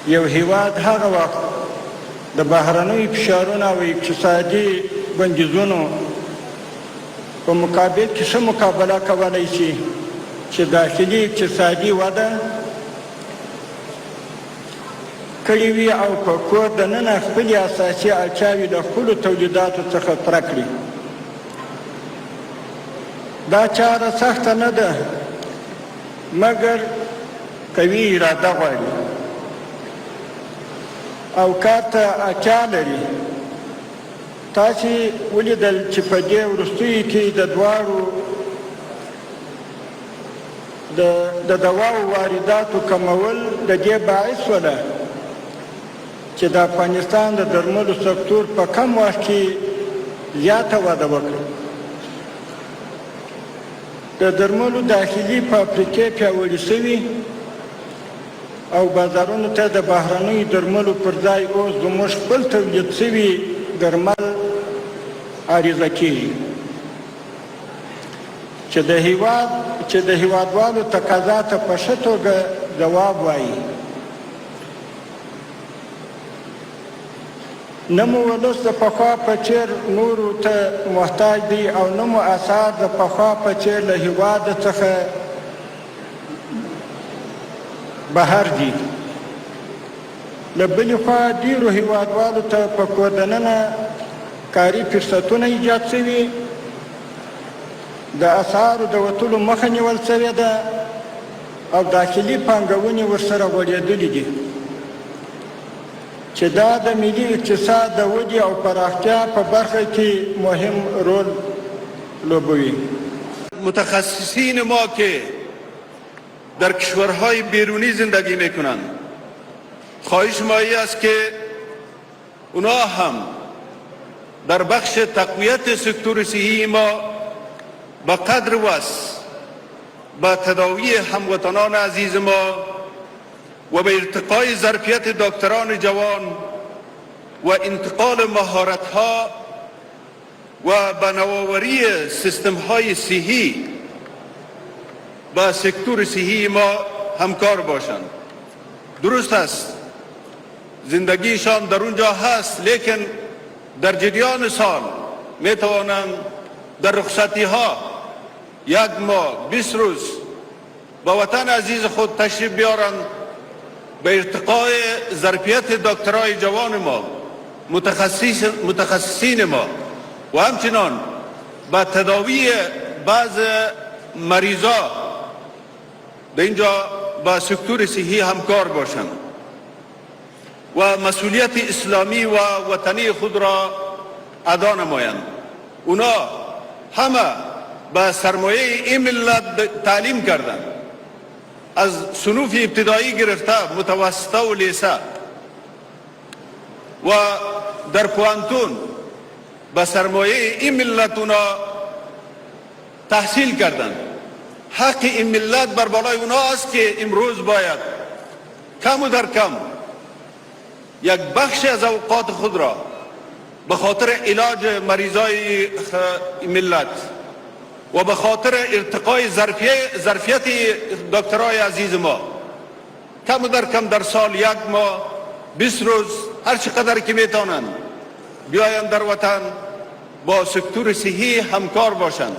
یو هیواد هغه وخت د بهرنیو فشارونو او اقتصادي بندیزونو په مقابل کې ښه مقابله کولی شي چې داخلي اقتصادي وده کړې وي او په کور دننه خپلې اساسي اړتیاوې د خپلو تولیداتو څخه پوره کړي. دا چاره سخته نه ده مګر قوي اراده غواړي او کار ته اړتیا لري. تاسې ولیدل چې په دې وروستیو کې د دواړو د دواو وارداتو کمول د دې باعث شوله چې د افغانستان د درملو سکتور په کم وخت کې زیاته وده وکړي. د درملو داخلي فابریکې پیاوړې شوي او بازارونو ته د بهرنیو درملو پر ځای اوس زموږ خپل تولید شوي درمل عریضه کېږي چې د هیوادوالو تقاضا ته په ښه توګه ځواب وایي. نه مو ولس د پخوا په څېر نورو ته محتاج دی او نه مو اسعار د پخوا په څېر له هیواده څخه بهر دي. له بلې خوا ډېرو هیوادوالو ته په کور دننه کاري فرصتونه ایجاد شوي، د اسعارو د وتلو مخه نیول شوې ده او داخلي پانګونې ورسره غوړېدلې دي چې دا د ملي اقتصاد د ودې او پراختیا په برخه کې مهم رول لوبوي. متخصصین ما که در کشورهای بیرونی زندگی میکنند خواهش ما است که اونا هم در بخش تقویت سکتور صحی ما به قدر وس به تداوی هموطنان عزیز ما و به ارتقای ظرفیت دکتران جوان و انتقال مهارت‌ها و به نوآوری سیستم‌های صحی با سکتور صحی ما همکار باشند. درست است زندگیشان در اونجا هست، لیکن در جریان سال می توانند در رخصتی ها 1 ماه 20 روز به وطن عزیز خود تشریف بیارند، به ارتقای ظرفیت دکترای جوان ما، متخصصین ما و همچنان به تداوی بعض مریضا در اینجا با سکتور صحی همکار باشند و مسئولیت اسلامی و وطنی خود را ادا نمایند. اونا همه به سرمایه این ملت تعلیم کردند، از صنوف ابتدایی گرفته متوسطه و لیسه و در پوانتون به سرمایه این ملت اونا تحصیل کردند. حق این ملت بر بالای اونا است که امروز باید کم و در کم یک بخش از اوقات خود را به خاطر علاج مریضای ملت و به خاطر ارتقای ظرفیت دکترای عزیز ما کم و در کم در سال 1 ماه 20 روز هر چقدر که میتونند بیایند در وطن با سکتور صحی همکار باشند.